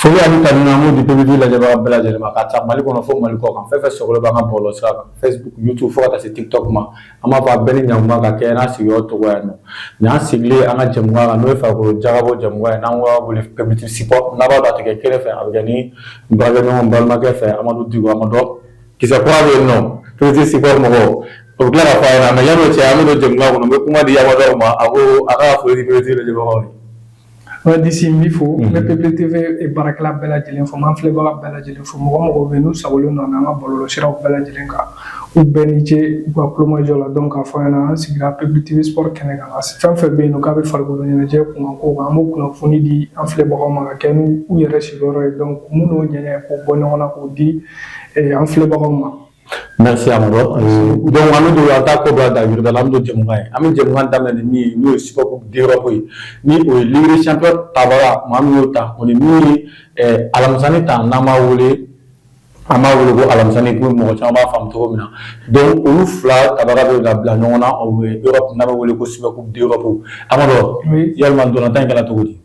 Foli ani tanunamo di PBV la jaba bela jelema kata mali kono fo mali ko kan fe sokolo ba kan bolo sira Facebook YouTube fo ta TikTok ma ama fa beli nyamma ka kena siyo to wa no nya sigle anga jamwa no fa ko jagabo jamwa na wa bole PBV support na ba ta ke kele fe abgani baga no balma ke fe amadu digo amado kisa kwa no PBV support mo ko klara fa na yano che amado jamwa ko no kuma di amado ma ago aga fo di PBV la jaba d'ici Mifo, le PPTV et Barakla Bella Jilinfo, Manfleba Bella Jilinfo, Mogo Venu, Saolo, Nana, Bolo, Shira Bella Jilinka, ou Beniche, ou Aplomajola, donc à Foyana, Sigra, PPTV Sport Kenega, Fan Febe, no Gabe Fargo, Niger, Kumako, Amo, Kunafoni, di Anfleba Ken, ou Yeresigore, donc Muno, Yene, Bonona, Di, et Anfleba Roma. Merci Amado. Donc Amadou Atako Brada Yurdalamdo Djemouai. Ami Djemouan Damene ni nous support d'Europe ni au Ligue champion Tabara Mamuota on est ni Alamsani ta nama wole amawolo go Alamsani pour mo chamba fam to mina. Donc on fla Tabara de la Blanona au Europe nama wole ko support coupe d'Europe. Amado yalman donatan kala to godi.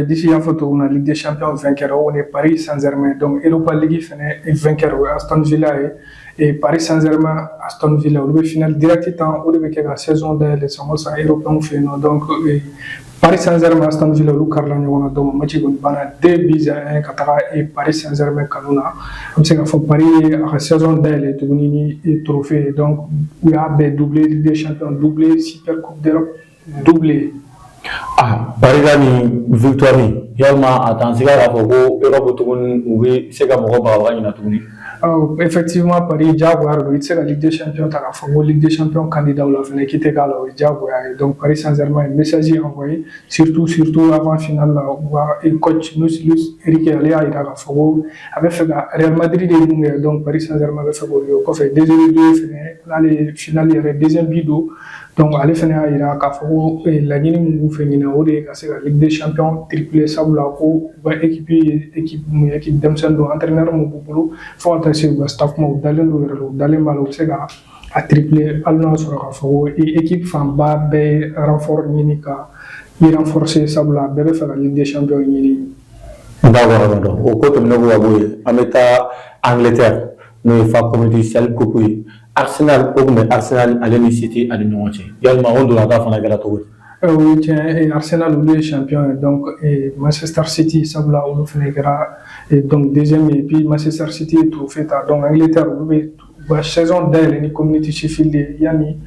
D'ici la photo, on a Ligue des Champions vainqueur, on est Paris Saint-Germain, donc Europa League est vainqueur, Aston Villa et Paris Saint-Germain, Aston Villa, au final direct temps, au début de la saison de les Samosa européens fait donc Paris Saint-Germain, Aston Villa, ou Carlani, on a donc match on a 2 buts à 1 Qatar et Paris Saint-Germain Kanuna, comme c'est qu'il faut Paris à la saison de les Togonini et trophée, donc il y a doublé Ligue des Champions, doublé Super Coupe d'Europe, doublé. Ah, Paris ni victoire yalma attention à Fogo Europe tugun ubi sega mo ba wa ina tuguni. Effectivement Paris Jaguar do itse la Ligue des Champions ta Fogo Ligue des Champions candidat la fin qui était gala Jaguar donc Paris Saint-Germain message envoyé surtout avant finale là et coach Luis Enrique Alia ira Fogo avait fait Real Madrid et donc Paris Saint-Germain avait fait ko fait deuxième là les finales il y avait deuxième bido donc allez finir ira Fogo et la Guinée mu féminin au de c'est la Ligue des Champions triplé sabula ko équipe demsen do entraîneur mu bulu fo ta se staff mo dalen malo c'est ga a triplé alna sur Fogo et équipe famba be renfort minika il renforcer sabula be faire la Ligue des Champions ni d'accord au côté de nous aboye ameta Angleterre no fa community sel coupe Arsenal mais Arsenal à l'unicité à l'union yalma on doit la fana gala to oui, tiens, et Arsenal ou champion, donc et Manchester City, ça là où et donc deuxième et puis Manchester City est tout fait donc Angleterre la saison d'elle ni community Sheffield yani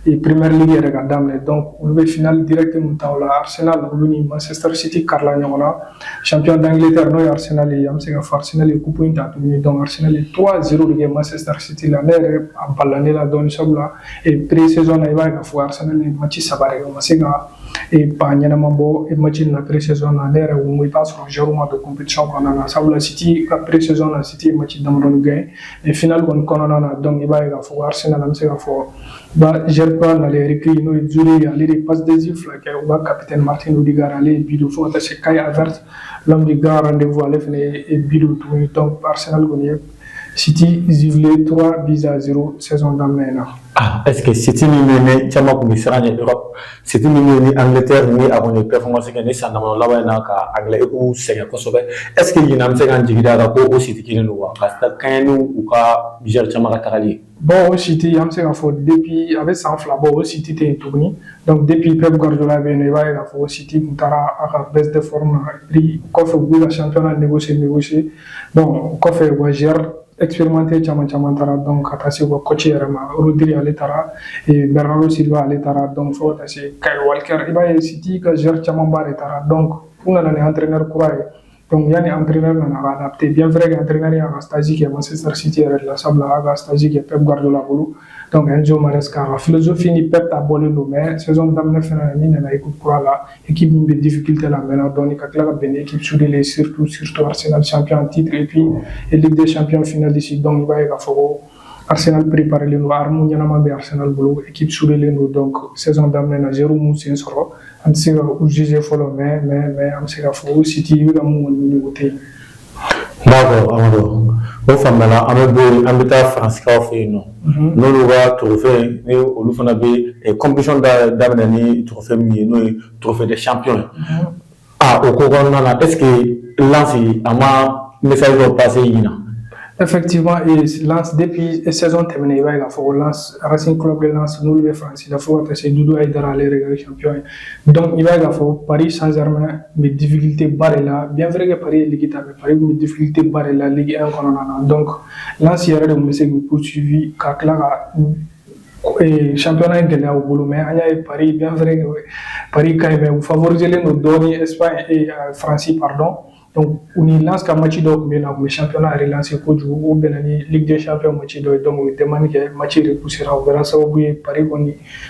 et Premier League regarde donc le final directement dans la Arsenal ou Manchester City Carla Nyona champion d'Angleterre no Arsenal et Arsenal et coupe point donc Arsenal 3-0 de Manchester City la mer a ballané la donne sabla et pré-saison il va faut Arsenal et match sabare masega et panyana mambo et match na pré-saison na l'air où moi pas sur Jérôme de compétition qu'on a sabla City la pré-saison na City match d'amron gain et final qu'on a donc il va faut Arsenal masega faut ba dans les recueils, nous jouons les passes décisives, le capitaine Martin Odegaard allait bidou faut attacher Kai Havertz l'homme du grand rendez-vous allait venir et bidou tout donc Arsenal gagne City zivlé 3-0 saison d'amena. Ah, est-ce que City ni chama kumisira ni Europe City ni Angleterre ni abone performance que ni sana la wana ka anglais ou sega kosobe est-ce que yina msega njigida ka ko City kini no parce que kanu ou ka bijar chama ka takali bon City yam sega fo depuis avec sans fla bon City t'es tourni donc depuis Pep Guardiola venu va la fo City mutara à baisse de forme prix ko fait le championnat négocier bon ko fait wajer expérimenté tara donc attaché ko coach Rama Rodri Aletara et Bernardo Silva Aletara donc faut attacher Kyle Walker il va City que gère Chamamba Aletara donc on a un entraîneur courageux donc yani entraîneur na adapté bien vrai que entraîneur ya Stasi qui Manchester City la sabla aga Stasi qui Pep Guardiola bulu donc Enzo Maresca la philosophie ni Pep ta bolé no mais saison d'amna fena ni na équipe pour la équipe de difficulté la maintenant donc ka kala ben équipe sur les surtout Arsenal champion en titre et puis et Ligue des Champions finale ici donc il va y avoir Arsenal préparer les noirs mu ñanama be Arsenal bulu équipe sur les no donc saison d'amna 0 mousse soro am sega ou juger follow mais am sega fo City yu am mu woté d'accord Amado o famala ambita France ka fait non no va trophée ni olu fana be compétition d'amener ni trophée mi no trophée des champions Ah, au Corona, est-ce que Lancy a un message de passer? Effectivement, et lance depuis la saison terminée, il va y avoir lance Racing Club de Lens, nous le France, il a fallu passer Doudou Aïdara les regarder champion. Donc il va y avoir Paris Saint-Germain, mais difficultés barrées là. Bien vrai que Paris est l'équipe, mais Paris mais difficultés barrées là, Ligue 1 qu'on a. Donc Lens il y a des messieurs qui poursuivi car là championnat gagné au boulot, mais il y a Paris bien vrai que Paris quand même favoriser nos données Espagne et France pardon. Donc, on est lancé comme match d'or, mais le championnat est relancé pour jouer au Benani Ligue des Champions match d'or. Donc, on demande que le match repoussera. On verra ça au bout. Paris, on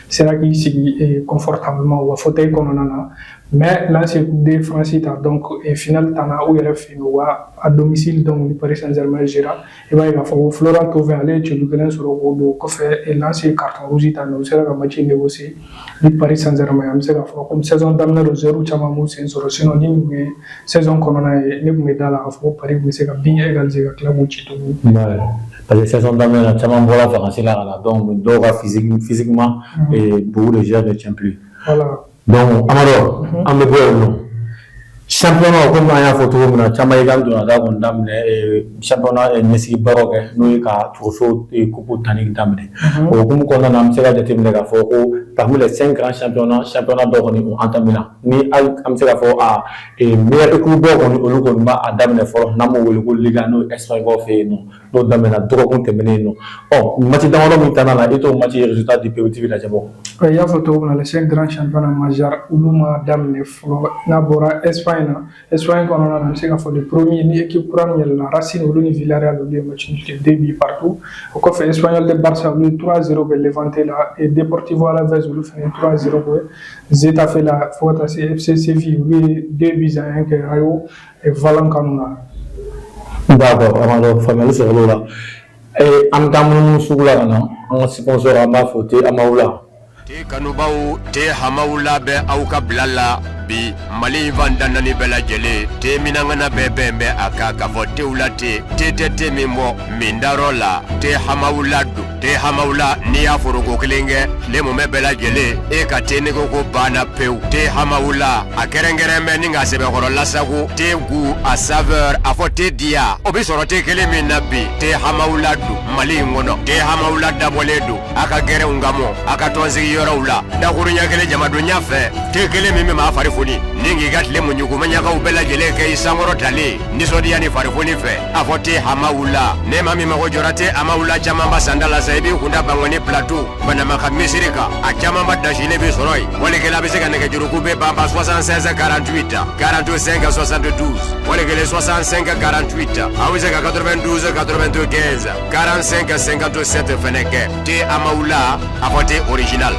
sera ici confortablement ou à fauteuil qu'on en a. Mais là, c'est Coupe de France. Donc, en finale, tu as où il à domicile, donc le Paris Saint-Germain gérera. Et bien, il va falloir Florent Thauvin aller, tu le connais sur le groupe, et lancer carton rouge, tu as un match négocié. Le Paris Saint-Germain, il va falloir comme saison d'amener au 0, tu as un sur synonyme, saison qu'on a, les médailles à Paris, c'est bien égalisé avec la boutique. Parce que saison d'amener, tu as un bon avancé là, donc, physiquement, et beaucoup de gens ne tiennent plus. Voilà. Donc, Amado, on me voit championnat comme on a photo comme chama égal de la condamne championnat Messi Baroque nous ka trophée et coupe tanique damné au comme qu'on a am sera déterminé ka fo parmi les 5 grands championnats d'or on entamé là ni am sera fo a et meilleur équipe d'or on le ko ma adamné fo namo wol ko liga no Espagne go fait no damné na droit on terminé no oh match dans le mitana là et to match résultat du POTV la jabo il y a photo on a les 5 grands championnats majeurs uluma damné fo na bora Espagne Espagne qu'on a c'est qu'à le premier ni équipe première la Racing ou le Villarreal le match nul début partout au coup fait Espagnol de Barça le 3-0 pour Levante là et Deportivo Alaves le fait 3-0 pour Zeta fait la faute à FC Séville le 2-1 que Rayo et Valencia. D'accord, alors famille c'est là et en termes de là on sponsor à ma faute à Maoula te kanubaw te hamawula be auka blala bi mali vandana ni bela jele te minangana bebembe aka kavote ulate te mimo mindarola te hamawula ni ya furugo kilenge le mo mebela jele e ka tene go bana peu te hamawula akerengerembe ninga sebe goro lasagu te gu a saveur afote dia obisoro te kele minabi te hamawula mali ngono te hamawula daboledu aka gere ungamo aka tonzi yorawla da kurunya kele jamadu nyafe te kele mimi ma farifuni ningi gatle munyugo manyaka ubela jele ke isangoro tali nisodi yani farifuni fe afote hamawula ne mami magojorate amawula chamamba sandala saibi kunda bangoni plateau bana makamisirika achamamba dashine bisoroi wale kele abiseka nege jurukube bamba 76 48 45 72 wale kele 65 48 awizeka 92 82 15 45 57 feneke te amawula afote original.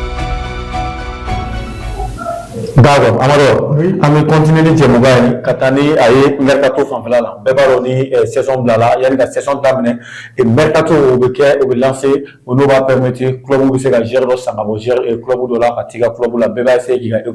D'accord, Amado, on va continuer de dire que Katani a eu mercato fanfala, Bebaroni saison blala, il y a une saison terminée et mercato au lancer, on va permettre club de se gérer le samabo gérer et club de la fatigue, club la BBC qui a été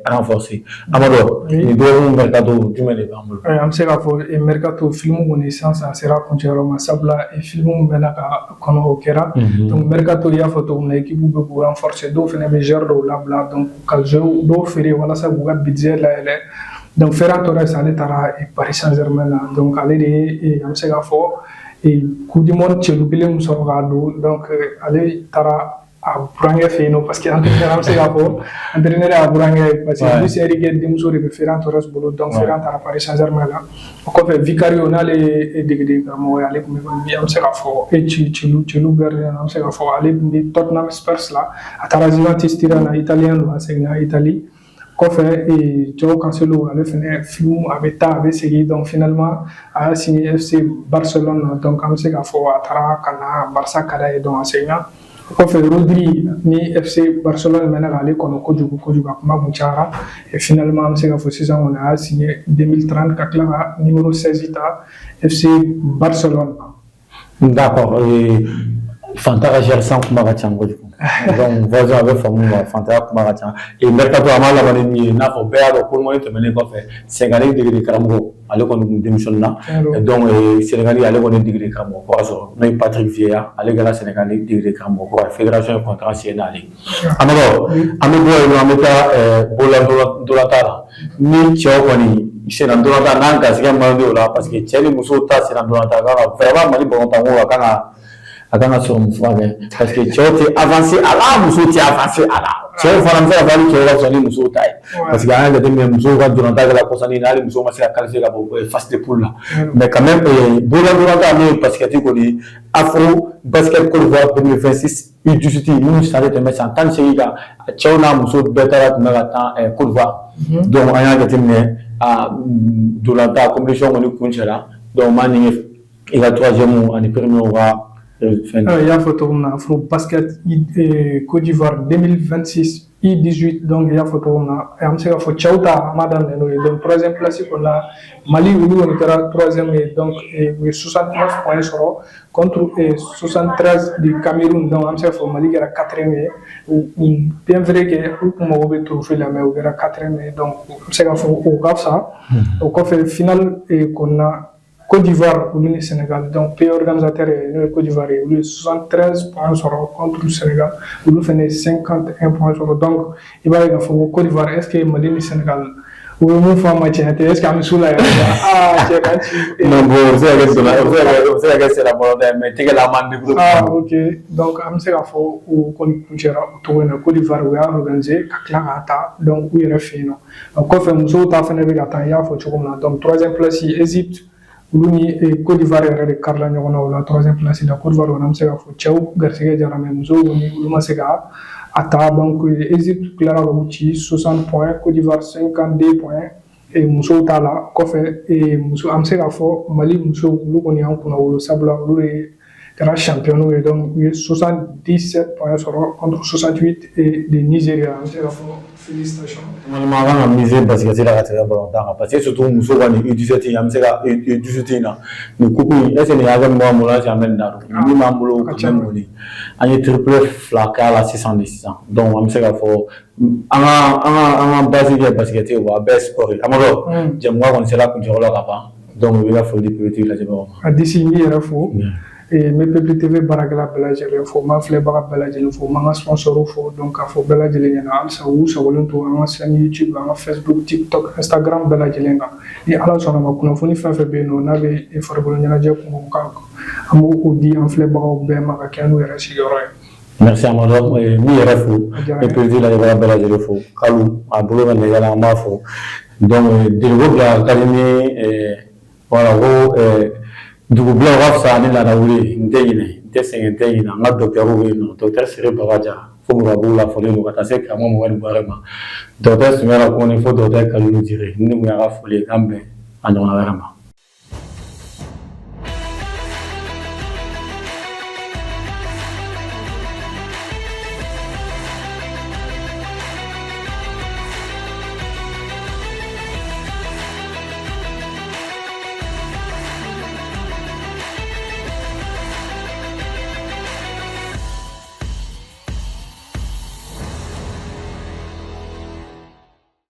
renforcé. Amado, il doit un mercato du même exemple. Am sera fo e mercato film connaissance sera continuellement sabla et film menaka kono okera. Donc mercato ya photo une équipe pour renforcer do fene be gérer la bla donc calcio do fere wala sa buga budget la ele donc Ferran Torres ale tara e Paris Saint-Germain là donc ale de am sega fo e Coupe du monde chelu bile muso ga do donc ale tara a burange feno parce que entraîneur am sega fo entraîneur a burange parce que lui c'est rigé de muso de Ferran Torres bolo donc Ferran tara Paris Saint-Germain là ko fe Vicario na le degde mo ale ko mi am sega fo e chelu berne am sega fo ale de Tottenham Spurs là atara Juventus tira na italien lo asegna Italie ko fe et Joao Cancelo avait fait film avec série donc finalement a signé FC Barcelone donc am sega fo atara kana Barça kada et donc asegna ko fe Rodri ni FC Barcelone maintenant aller kono ko jugu kuma muchara et finalement am sega fo saison on a signé 2030 kakla numéro 16 ita FC Barcelone. D'accord, Fanta gère sans Kumagachango. Donc, voisin avec famille, Fanta Kumagachan. Et mercato amala mani n'a pas béado pour moi te mener pas fait. Sénégalais degré Karamgo, allez qu'on démissionne là. Donc, Sénégalais allez qu'on degré Karamgo. Pour ça, nous Patrick Vieira, allez gala Sénégalais degré Karamgo. Pour la fédération contrat CNA. Alors, amigo, ameta Bola ni Chokoni. C'est dans Dolanta Nanga, c'est un mandé là parce que Tchèque Moussota, c'est dans Dolanta. Vraiment, Mali Bontango, à Gana sur mon frère. Parce que Tchèque avancé à la Moussoti avancé à la. Tchèque Français a fallu que Rossoni Moussota. Parce qu'il y a un des Moussota Dolanta, la Consanina, les Moussota, c'est la qualité de la face de poule là. Mais quand même, Dolanta, parce que tu connais Afro Basket Côte d'Ivoire 2026, U17, nous savons que mais en tant que Sénégal, Tchèque Moussota, Betara, Marathon, Côte d'Ivoire. Donc, on a été à Dolanta, compétition, on est connu là. Donc, il y a troisième année, premier on va. Il y a photo Afro Basket Côte d'Ivoire 2026 I18 donc il y a photo et on sait qu'il faut Tchauta madame donc troisième place qu'on a Mali où on était troisième donc 69 points sur contre 73 du Cameroun donc on sait qu'il faut Mali qui est quatrième bien vrai que on va trouver la mais on est quatrième donc on sait qu'il faut au Gaf ça donc on fait finale et qu'on a Côte d'Ivoire ou le Sénégal. Donc, pays organisateur est le Côte d'Ivoire. Il y a 73 points sur contre le Sénégal. Vous fait 51 points sur. Donc, il va y avoir Côte d'Ivoire. Est-ce que Mali le Sénégal ou le faire match est-ce qu'il y a un soula ah, c'est non, vous savez que c'est la bonne mais tu la manne ah, ok. Donc, je sais qu'il faut que Côte d'Ivoire ou organiser donc, où il y a fait. Donc, quand on fait un donc, troisième place, Égypte. L'Uni et Côte d'Ivoire est Carla Nyona, la troisième place de la Côte d'Ivoire, on a fait Tchao, Garcia Jarame Mouzo, Lumasega, Ata, donc Égypte, Clara Rouchi, 60 points, Côte d'Ivoire 52 points, et Mousso Tala, Kofe, et Mousso Amsega Fo, Mali Mousso, Lugonian, Kuna, Sabla, Louré, grand champion, et donc 77 points contre 68 et des Nigeria, Amsega Fo. Félicitations. Je vais miser parce que c'est la catégorie volontaire. Parce que surtout, nous sommes U17, U17, nous coupons, et c'est les moi, moi, j'amène là. Nous m'amboulons, on est triple flaque à la 610 ans. Donc, on sait qu'il faut, en basique, parce que tu vois, best sport. Amoro, j'aime moi, on sait là, qu'on dirait là-bas. Donc, il va falloir des petits là, à désigner, il faut. Et mes PPTV Baragala Belagel, il faut m'enfler Baragala, il faut m'en sponsor, donc il faut Belagel, ça ou ça volonté, en chaîne YouTube, en Facebook, TikTok, Instagram, Belagel. Et alors, on a un phone fait bien, on avait et for Bologna, on dit en flé Barag, Bemakanou et Rassigore. Merci Amadou, et mi refou, et puis il y a des Belagel, faux, Kalou, à Boulogne, il y a un mafo. Donc, des groupes de l'académie, voilà, dugu bila wafsa ni la dawuli ndeyine ndesenge ndeyine nga docteur wino docteur Siré Bagaja fo mo babula fo le ngata se kamo mo wani barema docteur Sumera ko ni fo docteur Kalulu dire ni mo ya fo le gambe andona barema